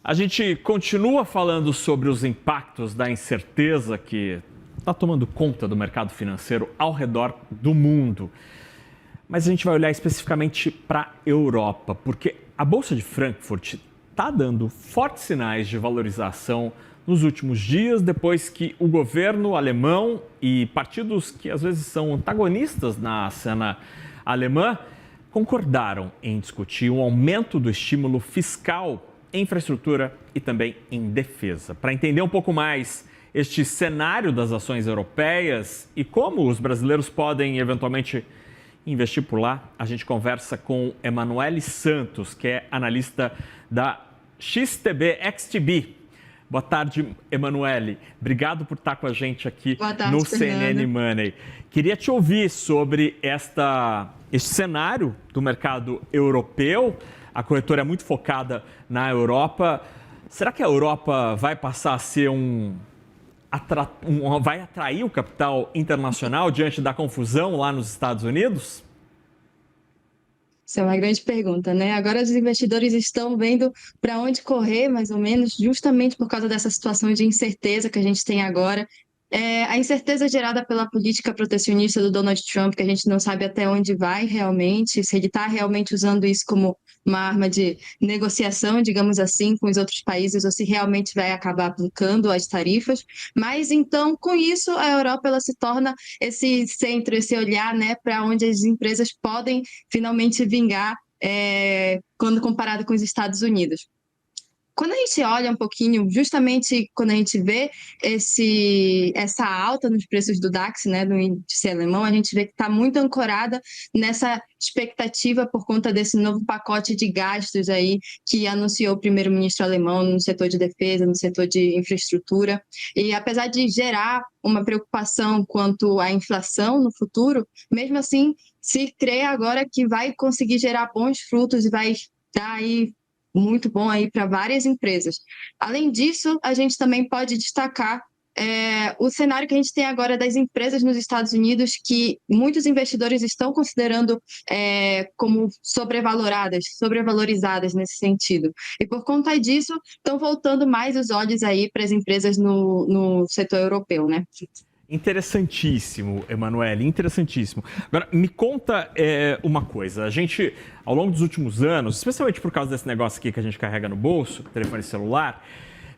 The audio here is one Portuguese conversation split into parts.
A gente continua falando sobre os impactos da incerteza que está tomando conta do mercado financeiro ao redor do mundo. Mas a gente vai olhar especificamente para a Europa, porque a Bolsa de Frankfurt está dando fortes sinais de valorização nos últimos dias, depois que o governo alemão e partidos que às vezes são antagonistas na cena alemã concordaram em discutir um aumento do estímulo fiscal em infraestrutura e também em defesa. Para entender um pouco mais este cenário das ações europeias e como os brasileiros podem eventualmente investir por lá, a gente conversa com Emanuele Santos, que é analista da XTB. Boa tarde, Emanuele. Obrigado por estar com a gente aqui no CNN Money. Queria te ouvir sobre este cenário do mercado europeu. A corretora é muito focada na Europa. Será que a Europa vai passar a ser vai atrair o capital internacional diante da confusão lá nos Estados Unidos? Isso é uma grande pergunta, né? Agora os investidores estão vendo para onde correr, mais ou menos, justamente por causa dessa situação de incerteza que a gente tem agora. A incerteza gerada pela política protecionista do Donald Trump, que a gente não sabe até onde vai realmente, se ele está realmente usando isso como uma arma de negociação, digamos assim, com os outros países, ou se realmente vai acabar aplicando as tarifas. Mas então, com isso, a Europa ela se torna esse centro, esse olhar, né, para onde as empresas podem finalmente vingar quando comparado com os Estados Unidos. Quando a gente olha um pouquinho, justamente quando a gente vê essa alta nos preços do DAX, né, do índice alemão, a gente vê que está muito ancorada nessa expectativa por conta desse novo pacote de gastos aí que anunciou o primeiro-ministro alemão no setor de defesa, no setor de infraestrutura. E apesar de gerar uma preocupação quanto à inflação no futuro, mesmo assim, se crê agora que vai conseguir gerar bons frutos e vai dar aí muito bom aí para várias empresas. Além disso, a gente também pode destacar o cenário que a gente tem agora das empresas nos Estados Unidos, que muitos investidores estão considerando como sobrevalorizadas nesse sentido. E por conta disso, estão voltando mais os olhos aí para as empresas no setor europeu, né? Interessantíssimo, Emanuele, interessantíssimo. Agora, me conta uma coisa. A gente, ao longo dos últimos anos, especialmente por causa desse negócio aqui que a gente carrega no bolso, telefone celular,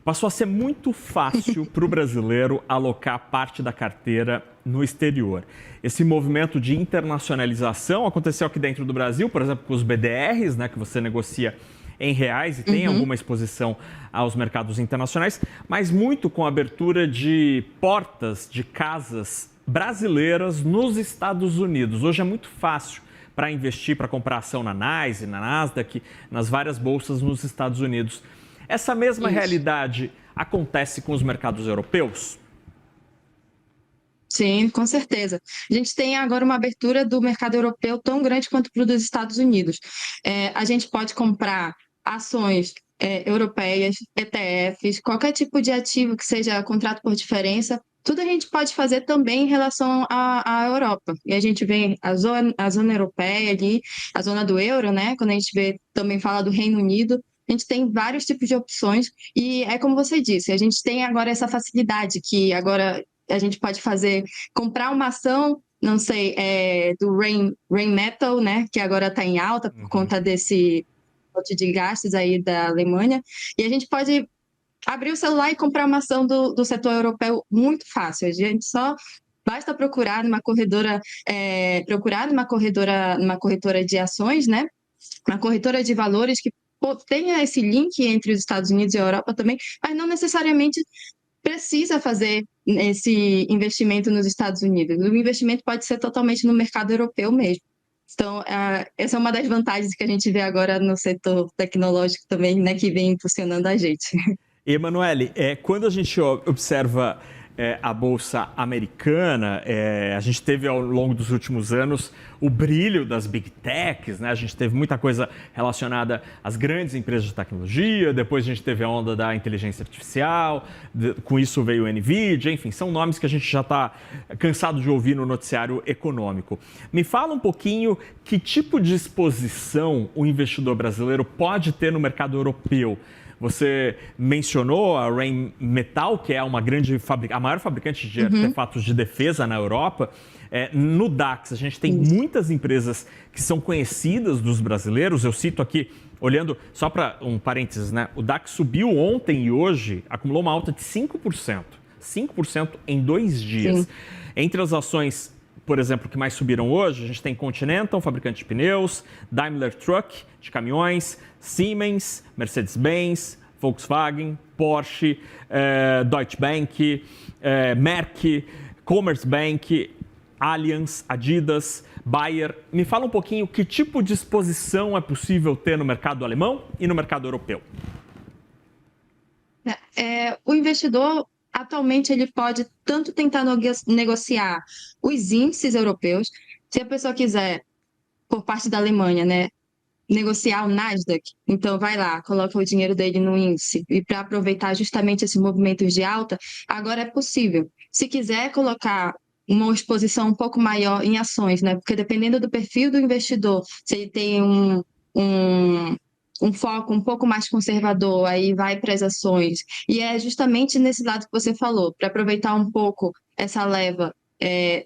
passou a ser muito fácil para o brasileiro alocar parte da carteira no exterior. Esse movimento de internacionalização aconteceu aqui dentro do Brasil, por exemplo, com os BDRs, né, que você negocia em reais e tem alguma exposição aos mercados internacionais, mas muito com a abertura de portas de casas brasileiras nos Estados Unidos. Hoje é muito fácil para investir, para comprar ação na NYSE, na Nasdaq, nas várias bolsas nos Estados Unidos. Essa mesma realidade acontece com os mercados europeus? Sim, com certeza. A gente tem agora uma abertura do mercado europeu tão grande quanto para o dos Estados Unidos. A gente pode comprar ações europeias, ETFs, qualquer tipo de ativo que seja contrato por diferença, tudo a gente pode fazer também em relação à Europa. E a gente vê a zona europeia ali, a zona do euro, né? Quando a gente também fala do Reino Unido, a gente tem vários tipos de opções e é como você disse, a gente tem agora essa facilidade que agora a gente pode comprar uma ação, não sei, do Rheinmetall, né? Que agora está em alta por conta desse de gastos aí da Alemanha, e a gente pode abrir o celular e comprar uma ação do setor europeu muito fácil. A gente só basta procurar numa corretora de ações, né? Uma corretora de valores que tenha esse link entre os Estados Unidos e a Europa também, mas não necessariamente precisa fazer esse investimento nos Estados Unidos. O investimento pode ser totalmente no mercado europeu mesmo. Então, essa é uma das vantagens que a gente vê agora no setor tecnológico também, né, que vem impulsionando a gente. Emanuele, quando a gente observa a Bolsa Americana, a gente teve ao longo dos últimos anos o brilho das Big Techs, né? A gente teve muita coisa relacionada às grandes empresas de tecnologia, depois a gente teve a onda da inteligência artificial, com isso veio o NVIDIA, enfim, são nomes que a gente já está cansado de ouvir no noticiário econômico. Me fala um pouquinho que tipo de exposição o investidor brasileiro pode ter no mercado europeu. Você mencionou a Rheinmetall, que é uma grande a maior fabricante de artefatos de defesa na Europa. No DAX, a gente tem muitas empresas que são conhecidas dos brasileiros. Eu cito aqui, olhando, só para um parênteses, né? O DAX subiu ontem e hoje, acumulou uma alta de 5%. 5% em 2 dias. Sim. Entre as ações, por exemplo, que mais subiram hoje, a gente tem Continental, fabricante de pneus, Daimler Truck, de caminhões, Siemens, Mercedes-Benz, Volkswagen, Porsche, Deutsche Bank, Merck, Commerzbank, Allianz, Adidas, Bayer. Me fala um pouquinho que tipo de exposição é possível ter no mercado alemão e no mercado europeu. O investidor, atualmente, ele pode tanto tentar negociar os índices europeus, se a pessoa quiser, por parte da Alemanha, né, negociar o Nasdaq, então vai lá, coloca o dinheiro dele no índice e para aproveitar justamente esses movimentos de alta, agora é possível. Se quiser colocar uma exposição um pouco maior em ações, né? Porque dependendo do perfil do investidor, se ele tem um foco um pouco mais conservador, aí vai para as ações. E é justamente nesse lado que você falou, para aproveitar um pouco essa leva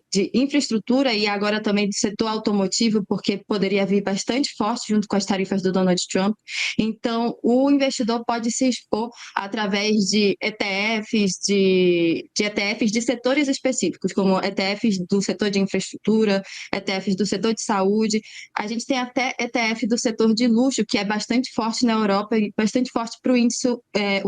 de infraestrutura e agora também do setor automotivo, porque poderia vir bastante forte junto com as tarifas do Donald Trump. Então, o investidor pode se expor através de ETFs, de ETFs de setores específicos, como ETFs do setor de infraestrutura, ETFs do setor de saúde. A gente tem até ETF do setor de luxo, que é bastante forte na Europa e bastante forte para o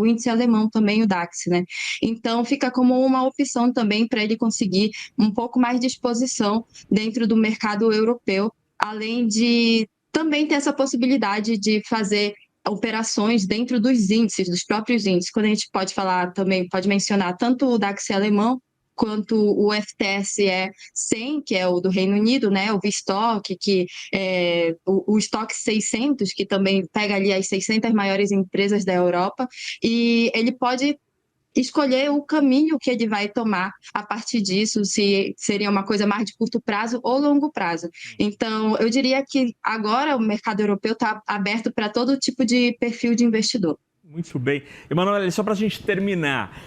índice alemão também, o DAX, né? Então, fica como uma opção também para ele conseguir um pouco mais de exposição dentro do mercado europeu, além de também ter essa possibilidade de fazer operações dentro dos índices, dos próprios índices. Quando a gente pode falar também, pode mencionar tanto o DAX alemão, quanto o FTSE 100, que é o do Reino Unido, né? O VStock, que é o Stock 600, que também pega ali as 600 maiores empresas da Europa, e ele pode escolher o caminho que ele vai tomar a partir disso, se seria uma coisa mais de curto prazo ou longo prazo. Então, eu diria que agora o mercado europeu está aberto para todo tipo de perfil de investidor. Muito bem. Emanuele, só para a gente terminar,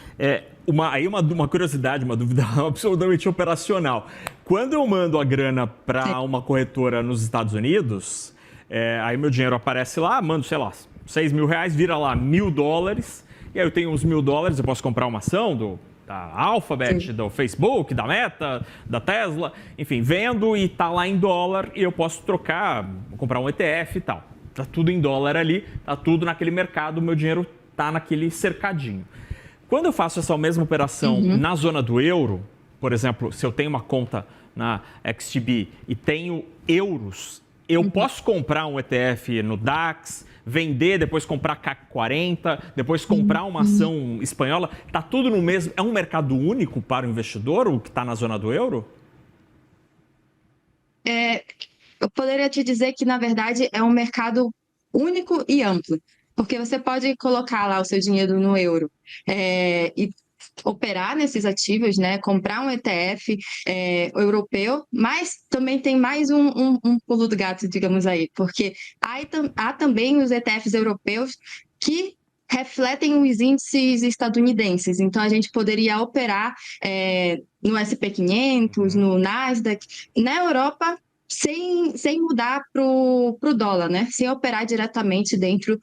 uma curiosidade, uma dúvida absolutamente operacional. Quando eu mando a grana para uma corretora nos Estados Unidos, aí meu dinheiro aparece lá, mando, sei lá, R$6.000, vira lá $1.000, e aí eu tenho uns $1.000, eu posso comprar uma ação da Alphabet, do Facebook, da Meta, da Tesla, enfim, vendo e tá lá em dólar e eu posso trocar, comprar um ETF e tal. Tá tudo em dólar ali, tá tudo naquele mercado, o meu dinheiro tá naquele cercadinho. Quando eu faço essa mesma operação na zona do euro, por exemplo, se eu tenho uma conta na XTB e tenho euros, eu posso comprar um ETF no DAX, vender, depois comprar CAC 40, depois comprar uma ação espanhola. Está tudo no mesmo... É um mercado único para o investidor, o que está na zona do euro? Eu poderia te dizer que, na verdade, é um mercado único e amplo, porque você pode colocar lá o seu dinheiro no euro e operar nesses ativos, né? Comprar um ETF europeu, mas também tem mais um pulo do gato, digamos aí, porque há também os ETFs europeus que refletem os índices estadunidenses. Então, a gente poderia operar no SP500, no Nasdaq, na Europa, sem mudar para o dólar, né? Sem operar diretamente dentro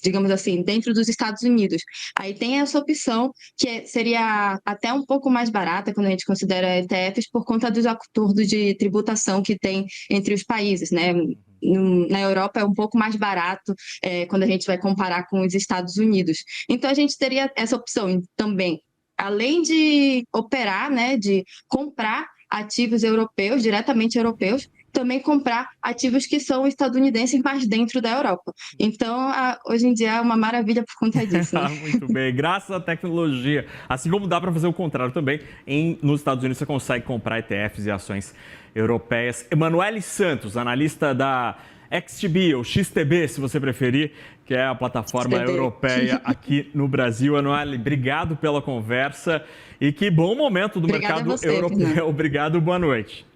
digamos assim, dentro dos Estados Unidos. Aí tem essa opção que seria até um pouco mais barata quando a gente considera ETFs por conta dos acordos de tributação que tem entre os países, né? Na Europa é um pouco mais barato quando a gente vai comparar com os Estados Unidos. Então a gente teria essa opção também, além de operar, né, de comprar ativos europeus, diretamente europeus, também comprar ativos que são estadunidenses, mas dentro da Europa. Então, hoje em dia é uma maravilha por conta disso. Né? Muito bem, graças à tecnologia. Assim como dá para fazer o contrário também, nos Estados Unidos você consegue comprar ETFs e ações europeias. Emanuele Santos, analista da XTB, ou XTB, se você preferir, que é a plataforma europeia aqui no Brasil. Emanuele, obrigado pela conversa e que bom momento do mercado europeu. Obrigado, boa noite.